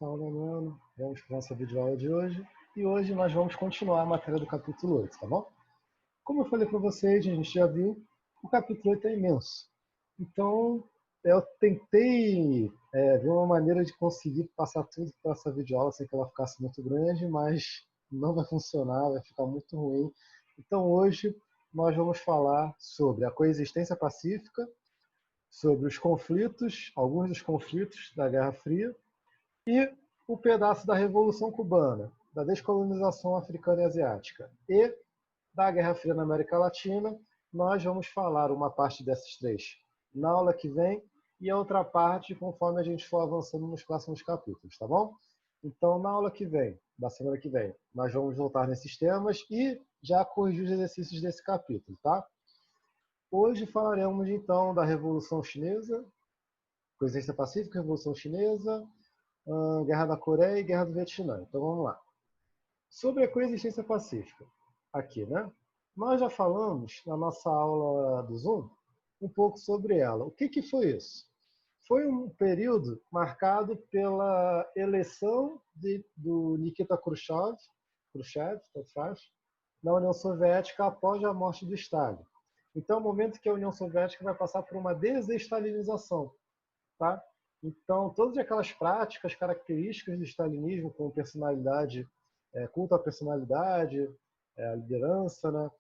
Fala, mano. Vamos para a nossa videoaula de hoje. E hoje nós vamos continuar a matéria do capítulo 8, tá bom? Como eu falei para vocês, a gente já viu, o capítulo 8 é imenso. Então, eu tentei ver uma maneira de conseguir passar tudo para essa videoaula sem que ela ficasse muito grande, mas não vai funcionar, vai ficar muito ruim. Então, hoje nós vamos falar sobre a coexistência pacífica, sobre os conflitos, alguns dos conflitos da Guerra Fria, e o pedaço da Revolução Cubana, da descolonização africana e asiática e da Guerra Fria na América Latina. Nós vamos falar uma parte dessas três na aula que vem e a outra parte conforme a gente for avançando nos próximos capítulos, tá bom? Então, na aula que vem, da semana que vem, nós vamos voltar nesses temas e já corrigir os exercícios desse capítulo, tá? Hoje falaremos, então, da Revolução Chinesa, Coexistência Pacífica, Revolução Chinesa, Guerra da Coreia e Guerra do Vietnã. Então vamos lá. Sobre a coexistência pacífica, aqui, né? Nós já falamos na nossa aula do Zoom um pouco sobre ela. O que foi isso? Foi um período marcado pela eleição do Nikita Khrushchev, na União Soviética após a morte do Stalin. Então é o momento que a União Soviética vai passar por uma desestalinização, tá? Então, todas aquelas práticas características do stalinismo, como personalidade, culto à personalidade, a liderança, né?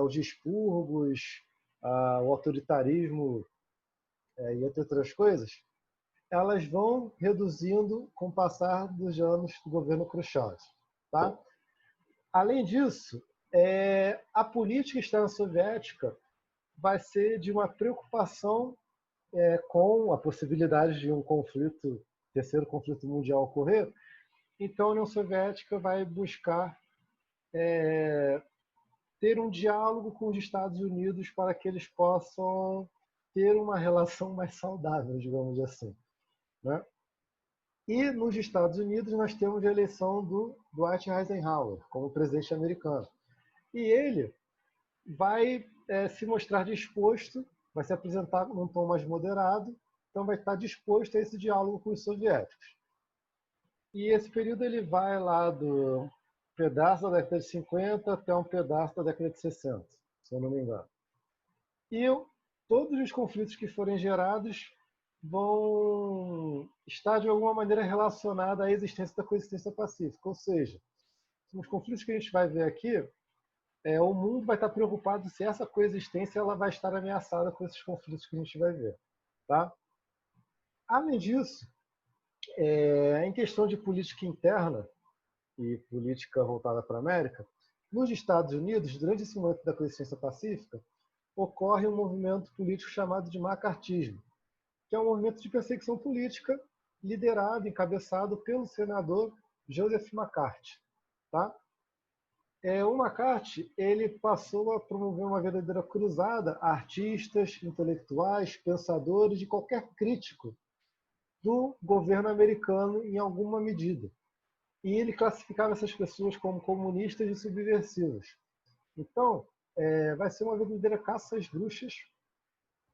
Os expurgos, o autoritarismo e entre outras coisas, elas vão reduzindo com o passar dos anos do governo Khrushchev. Tá? Além disso, a política externa soviética vai ser de uma preocupação com a possibilidade de um conflito, terceiro conflito mundial ocorrer. Então a União Soviética vai buscar ter um diálogo com os Estados Unidos para que eles possam ter uma relação mais saudável, digamos assim, né? E nos Estados Unidos nós temos a eleição do Dwight Eisenhower como presidente americano. E ele vai se mostrar disposto, vai se apresentar num tom mais moderado, então vai estar disposto a esse diálogo com os soviéticos. E esse período ele vai lá do pedaço da década de 50 até um pedaço da década de 60, se eu não me engano. E todos os conflitos que forem gerados vão estar de alguma maneira relacionados à existência da coexistência pacífica. Ou seja, os conflitos que a gente vai ver aqui, o mundo vai estar preocupado se essa coexistência ela vai estar ameaçada com esses conflitos que a gente vai ver. Tá? Além disso, em questão de política interna e política voltada para a América, nos Estados Unidos, durante esse momento da coexistência pacífica, ocorre um movimento político chamado de macartismo, que é um movimento de perseguição política liderado, encabeçado pelo senador Joseph McCarthy. Tá? O McCarthy ele passou a promover uma verdadeira cruzada a artistas, intelectuais, pensadores e qualquer crítico do governo americano em alguma medida. E ele classificava essas pessoas como comunistas e subversivas. Então, vai ser uma verdadeira caça às bruxas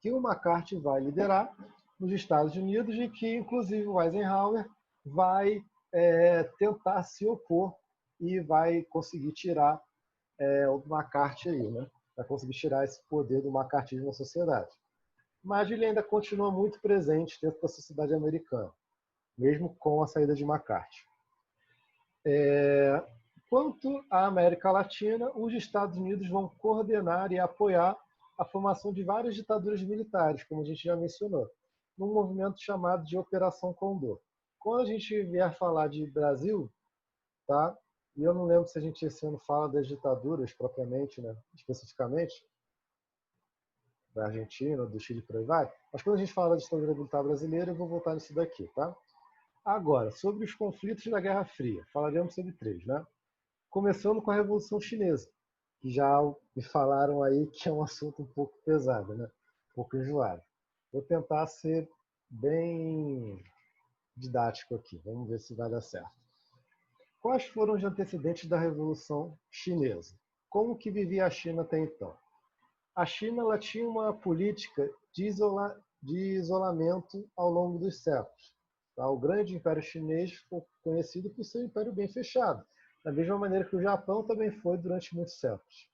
que o McCarthy vai liderar nos Estados Unidos e que, inclusive, o Eisenhower vai tentar se opor e vai conseguir tirar o McCarthy aí, né? Vai conseguir tirar esse poder do macartismo na sociedade. Mas ele ainda continua muito presente dentro da sociedade americana, mesmo com a saída de McCarthy. Quanto à América Latina, os Estados Unidos vão coordenar e apoiar a formação de várias ditaduras militares, como a gente já mencionou, num movimento chamado de Operação Condor. Quando a gente vier falar de Brasil, tá? E eu não lembro se a gente esse ano fala das ditaduras propriamente, né? Especificamente, da Argentina, do Chile, por aí vai. Mas quando a gente fala da ditadura militar brasileira, eu vou voltar nisso daqui, tá? Agora, sobre os conflitos da Guerra Fria, falaremos sobre três, né? Começando com a Revolução Chinesa, que já me falaram aí que é um assunto um pouco pesado, né? Um pouco enjoado. Vou tentar ser bem didático aqui, vamos ver se vai dar certo. Quais foram os antecedentes da Revolução Chinesa? Como que vivia a China até então? A China ela tinha uma política de isolamento ao longo dos séculos. Tá? O grande Império Chinês foi conhecido por ser um império bem fechado, da mesma maneira que o Japão também foi durante muitos séculos.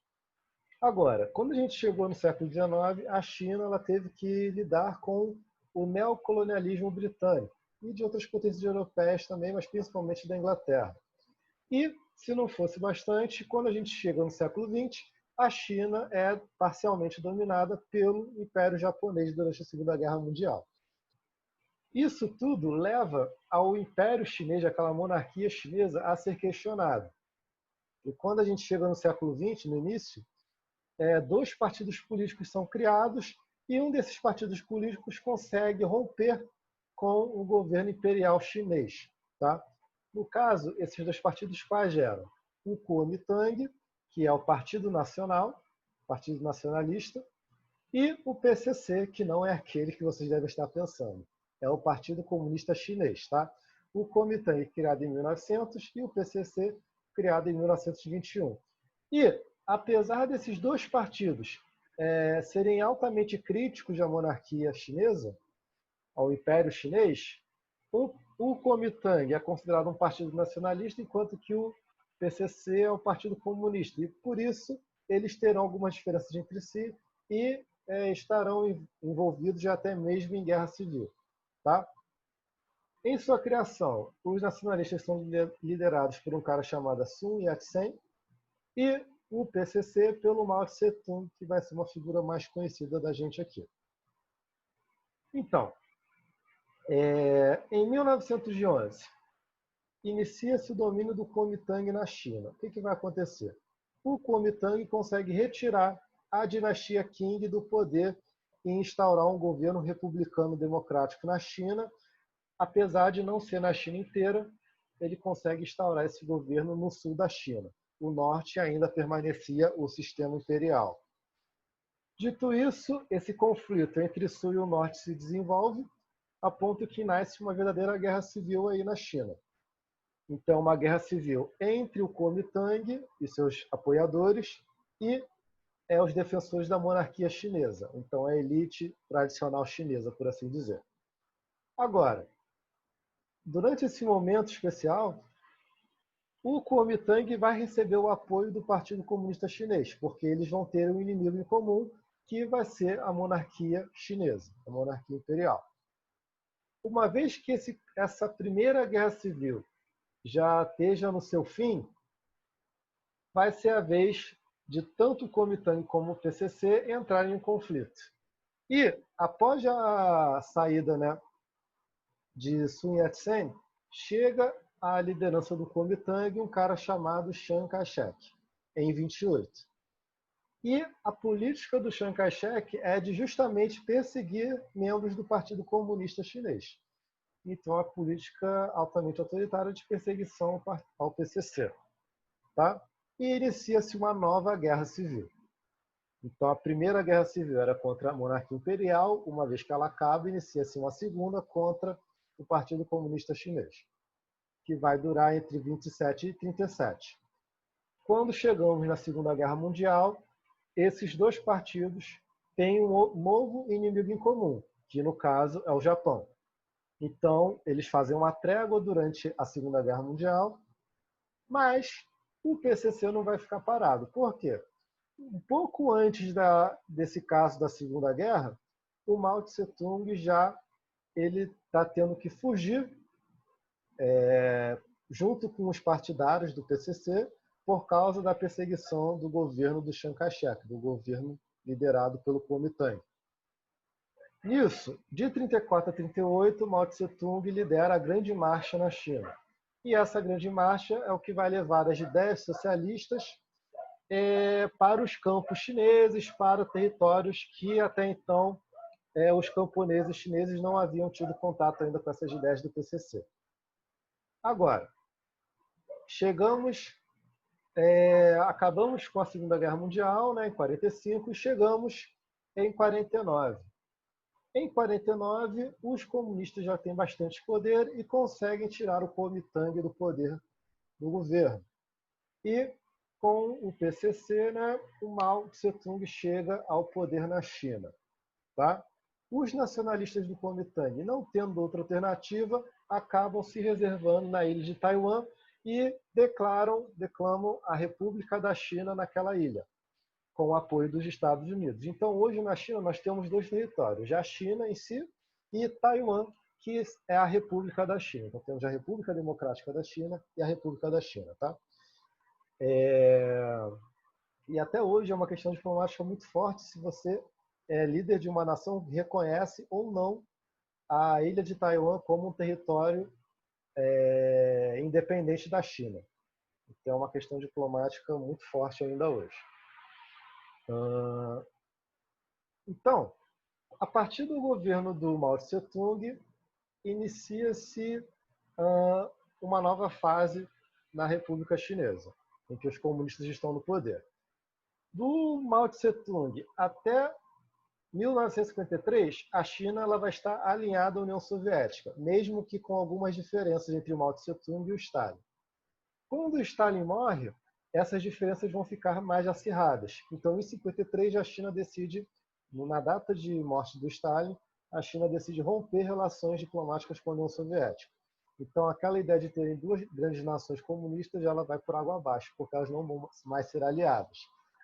Agora, quando a gente chegou no século XIX, a China ela teve que lidar com o neocolonialismo britânico e de outras potências europeias também, mas principalmente da Inglaterra. E, se não fosse bastante, quando a gente chega no século XX, a China é parcialmente dominada pelo Império Japonês durante a Segunda Guerra Mundial. Isso tudo leva ao Império Chinês, aquela monarquia chinesa, a ser questionado. E quando a gente chega no século XX, no início, dois partidos políticos são criados e um desses partidos políticos consegue romper com o governo imperial chinês. Tá? No caso, esses dois partidos quais eram? O Kuomintang, que é o Partido Nacional, Partido Nacionalista, e o PCC, que não é aquele que vocês devem estar pensando. É o Partido Comunista Chinês. Tá? O Kuomintang, criado em 1900, e o PCC, criado em 1921. E, apesar desses dois partidos serem altamente críticos à monarquia chinesa, ao Império Chinês, o Kuomintang é considerado um partido nacionalista, enquanto que o PCC é um partido comunista. E, por isso, eles terão algumas diferenças entre si e estarão envolvidos até mesmo em guerra civil. Tá? Em sua criação, os nacionalistas são liderados por um cara chamado Sun Yat-sen e o PCC pelo Mao Tse-tung, que vai ser uma figura mais conhecida da gente aqui. Então, em 1911, inicia-se o domínio do Kuomintang na China. O que vai acontecer? O Kuomintang consegue retirar a dinastia Qing do poder e instaurar um governo republicano democrático na China. Apesar de não ser na China inteira, ele consegue instaurar esse governo no sul da China. O norte ainda permanecia o sistema imperial. Dito isso, esse conflito entre o sul e o norte se desenvolve, a ponto que nasce uma verdadeira guerra civil aí na China. Então, uma guerra civil entre o Kuomintang e seus apoiadores e os defensores da monarquia chinesa. Então, a elite tradicional chinesa, por assim dizer. Agora, durante esse momento especial, o Kuomintang vai receber o apoio do Partido Comunista Chinês, porque eles vão ter um inimigo em comum, que vai ser a monarquia chinesa, a monarquia imperial. Uma vez que essa primeira guerra civil já esteja no seu fim, vai ser a vez de tanto o Kuomintang como o PCC entrarem em conflito. E, após a saída de Sun Yat-sen, chega à liderança do Kuomintang um cara chamado Chiang Kai-shek, em 28. E a política do Chiang Kai-shek é de justamente perseguir membros do Partido Comunista Chinês. Então, a política altamente autoritária de perseguição ao PCC. Tá? E inicia-se uma nova guerra civil. Então, a primeira guerra civil era contra a monarquia imperial, uma vez que ela acaba, inicia-se uma segunda contra o Partido Comunista Chinês, que vai durar entre 27 e 37. Quando chegamos na Segunda Guerra Mundial, esses dois partidos têm um novo inimigo em comum, que no caso é o Japão. Então, eles fazem uma trégua durante a Segunda Guerra Mundial, mas o PCC não vai ficar parado. Por quê? Um pouco antes desse caso da Segunda Guerra, o Mao Tse-tung já está tendo que fugir junto com os partidários do PCC por causa da perseguição do governo do Chiang Kai-shek, do governo liderado pelo Kuomintang. Nisso, de 34 a 38, Mao Tse-tung lidera a Grande Marcha na China. E essa Grande Marcha é o que vai levar as ideias socialistas para os campos chineses, para territórios que até então os camponeses chineses não haviam tido contato ainda com essas ideias do PCC. Agora, acabamos com a Segunda Guerra Mundial, em 45, e chegamos em 49. Em 49, os comunistas já têm bastante poder e conseguem tirar o Kuomintang do poder do governo. E com o PCC, o Mao Tse-tung chega ao poder na China. Tá? Os nacionalistas do Kuomintang, não tendo outra alternativa, acabam se reservando na ilha de Taiwan e declamam a República da China naquela ilha, com o apoio dos Estados Unidos. Então, hoje na China, nós temos dois territórios, a China em si e Taiwan, que é a República da China. Então, temos a República Democrática da China e a República da China. Tá? E até hoje é uma questão diplomática muito forte se você é líder de uma nação que reconhece ou não a ilha de Taiwan como um território independente da China. Então, é uma questão diplomática muito forte ainda hoje. Então, a partir do governo do Mao Tse-tung, inicia-se uma nova fase na República Chinesa, em que os comunistas estão no poder. Do Mao Tse-tung até 1953, a China ela vai estar alinhada à União Soviética, mesmo que com algumas diferenças entre o Mao Tse-tung e o Stalin. Quando o Stalin morre, essas diferenças vão ficar mais acirradas. Então, em 53, a China decide, na data de morte do Stalin, a China decide romper relações diplomáticas com a União Soviética. Então, aquela ideia de terem duas grandes nações comunistas, ela vai por água abaixo, porque elas não vão mais ser aliadas.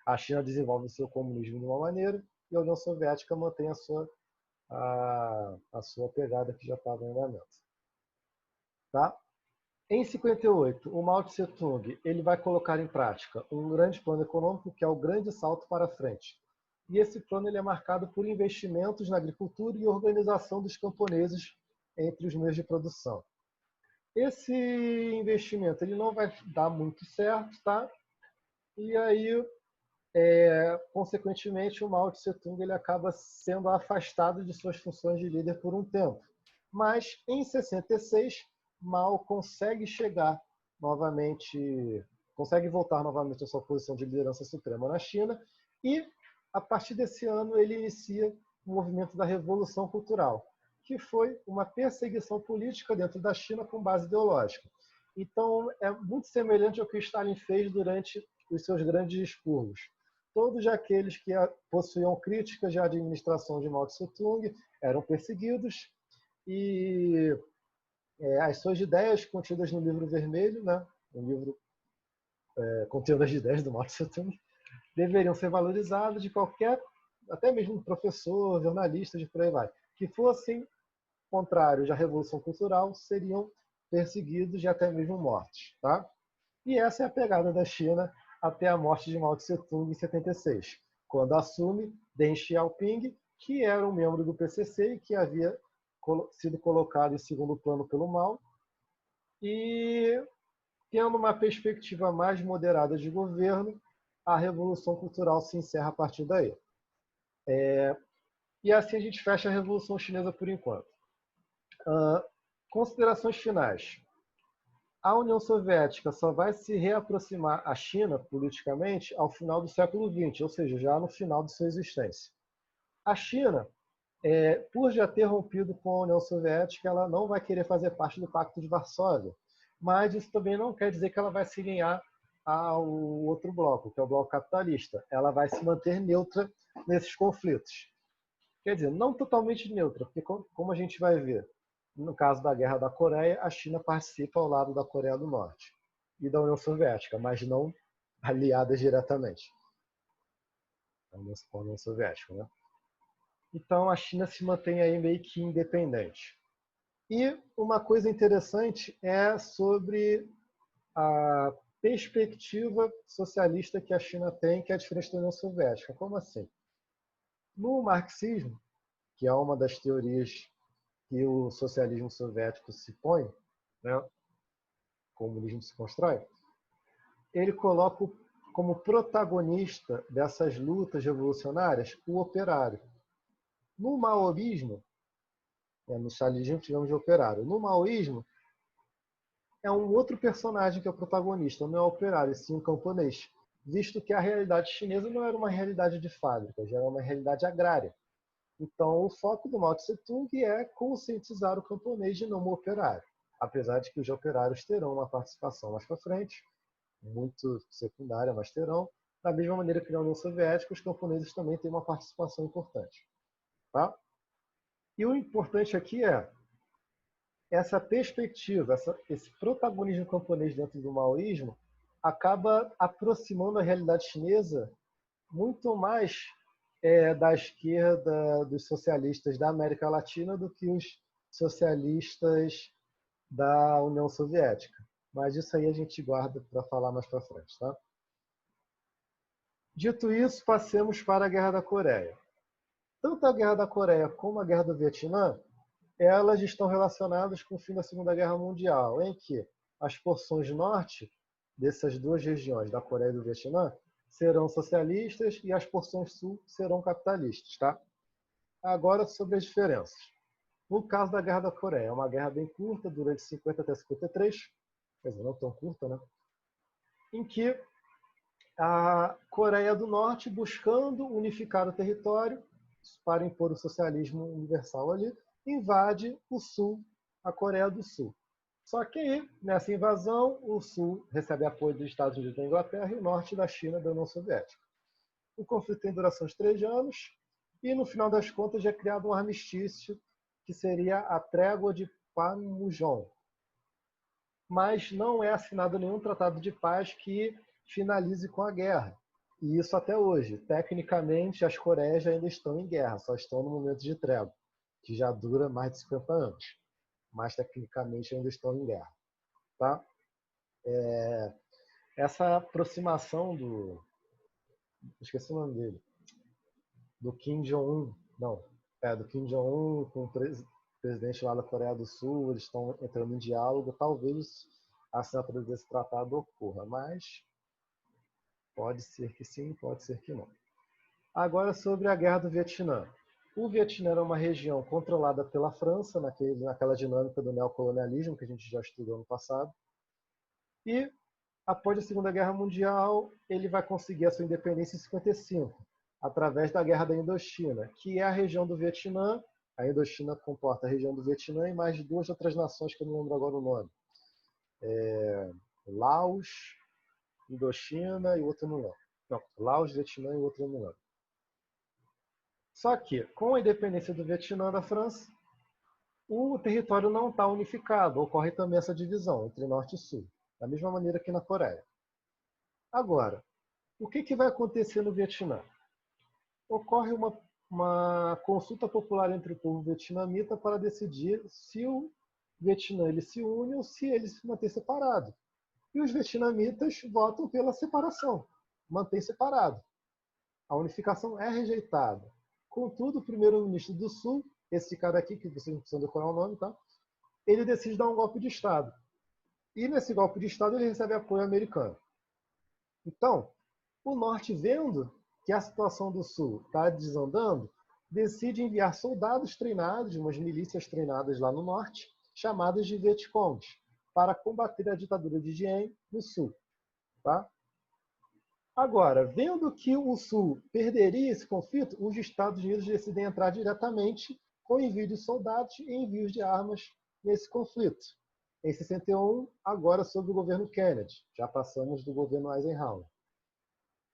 A China desenvolve o seu comunismo de uma maneira e a União Soviética mantém a sua pegada que já estava em andamento. Tá? Em 58, o Mao Tse-tung ele vai colocar em prática um grande plano econômico, que é o Grande Salto para Frente. E esse plano ele é marcado por investimentos na agricultura e organização dos camponeses entre os meios de produção. Esse investimento ele não vai dar muito certo, tá? E aí, consequentemente, o Mao Tse-tung ele acaba sendo afastado de suas funções de líder por um tempo. Mas, em 66, Mao consegue chegar novamente, consegue voltar novamente à sua posição de liderança suprema na China e, a partir desse ano, ele inicia o movimento da Revolução Cultural, que foi uma perseguição política dentro da China com base ideológica. Então, é muito semelhante ao que Stalin fez durante os seus grandes expurgos. Todos aqueles que possuíam críticas de administração de Mao Tse-tung eram perseguidos e as suas ideias contidas no livro vermelho, né, um livro contendo as ideias do Mao Tse-tung, deveriam ser valorizadas de qualquer, até mesmo professor, jornalista, de por aí vai, que fossem contrários à Revolução Cultural, seriam perseguidos e até mesmo mortos. Tá? E essa é a pegada da China até a morte de Mao Tse-tung em 76, quando assume Deng Xiaoping, que era um membro do PCC e que havia sido colocado em segundo plano pelo Mao, e tendo uma perspectiva mais moderada de governo, a Revolução Cultural se encerra a partir daí. E assim a gente fecha a Revolução Chinesa por enquanto. Considerações finais. A União Soviética só vai se reaproximar à China politicamente ao final do século XX, ou seja, já no final de sua existência. A China, por já ter rompido com a União Soviética, ela não vai querer fazer parte do Pacto de Varsóvia, mas isso também não quer dizer que ela vai se alinhar ao outro bloco, que é o bloco capitalista. Ela vai se manter neutra nesses conflitos. Quer dizer, não totalmente neutra, porque como a gente vai ver, no caso da Guerra da Coreia, a China participa ao lado da Coreia do Norte e da União Soviética, mas não aliadas diretamente à União Soviética, né? Então a China se mantém aí meio que independente. E uma coisa interessante é sobre a perspectiva socialista que a China tem, que é diferente da União Soviética. Como assim? No marxismo, que é uma das teorias que o socialismo soviético se põe, né, o comunismo se constrói, ele coloca como protagonista dessas lutas revolucionárias o operário. No maoísmo, no stalinismo tivemos de operário. No maoísmo, é um outro personagem que é o protagonista, não é o operário, sim o camponês, visto que a realidade chinesa não era uma realidade de fábrica, já era uma realidade agrária. Então, o foco do Mao Tse-tung é conscientizar o camponês de não o operário, apesar de que os operários terão uma participação mais para frente, muito secundária, mas terão. Da mesma maneira que na União Soviética, os camponeses também têm uma participação importante. Tá? E o importante aqui é essa perspectiva, esse protagonismo camponês dentro do maoísmo acaba aproximando a realidade chinesa muito mais da esquerda dos socialistas da América Latina do que os socialistas da União Soviética. Mas isso aí a gente guarda para falar mais para frente, tá? Dito isso, passemos para a Guerra da Coreia. Tanto a Guerra da Coreia como a Guerra do Vietnã, elas estão relacionadas com o fim da Segunda Guerra Mundial, em que as porções norte dessas duas regiões, da Coreia e do Vietnã, serão socialistas e as porções sul serão capitalistas, tá? Agora sobre as diferenças. No caso da Guerra da Coreia, é uma guerra bem curta, dura de 50 até 53, quer dizer, não tão curta, né? Em que a Coreia do Norte, buscando unificar o território para impor o socialismo universal ali, invade o Sul, a Coreia do Sul. Só que aí, nessa invasão, o Sul recebe apoio dos Estados Unidos e da Inglaterra e o Norte da China, da União Soviética. O conflito tem duração de 3 anos e, no final das contas, é criado um armistício que seria a Trégua de Panmunjom. Mas não é assinado nenhum tratado de paz que finalize com a guerra. E isso até hoje. Tecnicamente, as Coreias ainda estão em guerra, só estão no momento de trégua, que já dura mais de 50 anos. Mas, tecnicamente, ainda estão em guerra. Tá? Essa aproximação do... Esqueci o nome dele. Do Kim Jong-un. Não. Do Kim Jong-un com o presidente lá da Coreia do Sul. Eles estão entrando em diálogo. Talvez a assinatura desse tratado ocorra, mas pode ser que sim, pode ser que não. Agora sobre a Guerra do Vietnã. O Vietnã era uma região controlada pela França, naquela dinâmica do neocolonialismo que a gente já estudou no passado. E, após a Segunda Guerra Mundial, ele vai conseguir a sua independência em 55, através da Guerra da Indochina, que é a região do Vietnã. A Indochina comporta a região do Vietnã e mais 2 outras nações que eu não lembro agora o nome. Laos, Indochina e outro não lembro. Não, Laos, Vietnã e outro não lembro. Só que, com a independência do Vietnã da França, o território não está unificado. Ocorre também essa divisão entre norte e sul, da mesma maneira que na Coreia. Agora, o que vai acontecer no Vietnã? Ocorre uma consulta popular entre o povo vietnamita para decidir se o Vietnã ele se une ou se ele se mantém separado. E os vietnamitas votam pela separação, mantém separado. A unificação é rejeitada. Contudo, o primeiro-ministro do Sul, esse cara aqui, que vocês não precisam decorar o nome, tá? Ele decide dar um golpe de Estado. E nesse golpe de Estado ele recebe apoio americano. Então, o Norte, vendo que a situação do Sul está desandando, decide enviar soldados treinados, umas milícias treinadas lá no Norte, chamadas de Vietcongs, para combater a ditadura de Diem no Sul. Tá? Agora, vendo que o Sul perderia esse conflito, os Estados Unidos decidem entrar diretamente com envio de soldados e envios de armas nesse conflito. Em 61, agora sob o governo Kennedy. Já passamos do governo Eisenhower.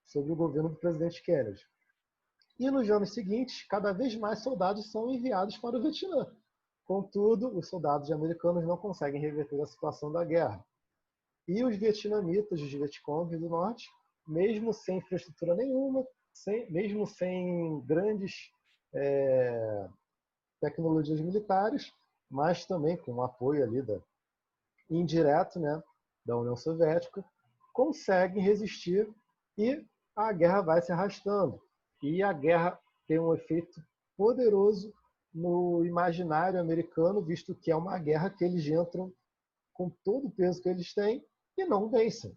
Sob o governo do presidente Kennedy. E nos anos seguintes, cada vez mais soldados são enviados para o Vietnã. Contudo, os soldados americanos não conseguem reverter a situação da guerra. E os vietnamitas, os Vietcongs do Norte, mesmo sem infraestrutura nenhuma, mesmo sem grandes tecnologias militares, mas também com o apoio ali indireto, né, da União Soviética, conseguem resistir e a guerra vai se arrastando. E a guerra tem um efeito poderoso no imaginário americano, visto que é uma guerra que eles entram com todo o peso que eles têm e não vencem.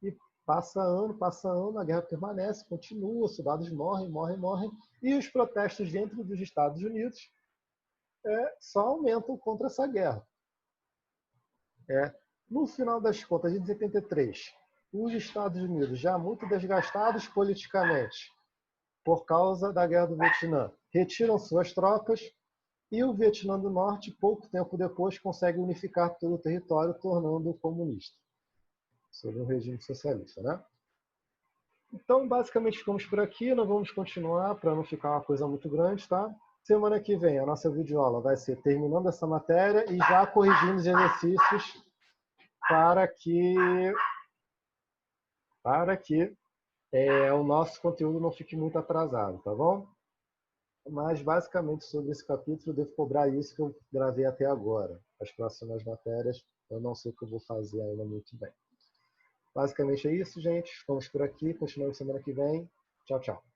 E passa ano, a guerra permanece, continua, os soldados morrem, e os protestos dentro dos Estados Unidos só aumentam contra essa guerra. No final das contas, em 73, os Estados Unidos, já muito desgastados politicamente por causa da Guerra do Vietnã, retiram suas tropas e o Vietnã do Norte, pouco tempo depois, consegue unificar todo o território, tornando-o comunista, sob um regime socialista, né? Então, basicamente, ficamos por aqui. Nós vamos continuar para não ficar uma coisa muito grande, tá? Semana que vem, a nossa videoaula vai ser terminando essa matéria e já corrigindo os exercícios para que o nosso conteúdo não fique muito atrasado, tá bom? Mas, basicamente, sobre esse capítulo, eu devo cobrar isso que eu gravei até agora. As próximas matérias, eu não sei o que eu vou fazer ainda muito bem. Basicamente é isso, gente. Ficamos por aqui. Continuamos semana que vem. Tchau, tchau.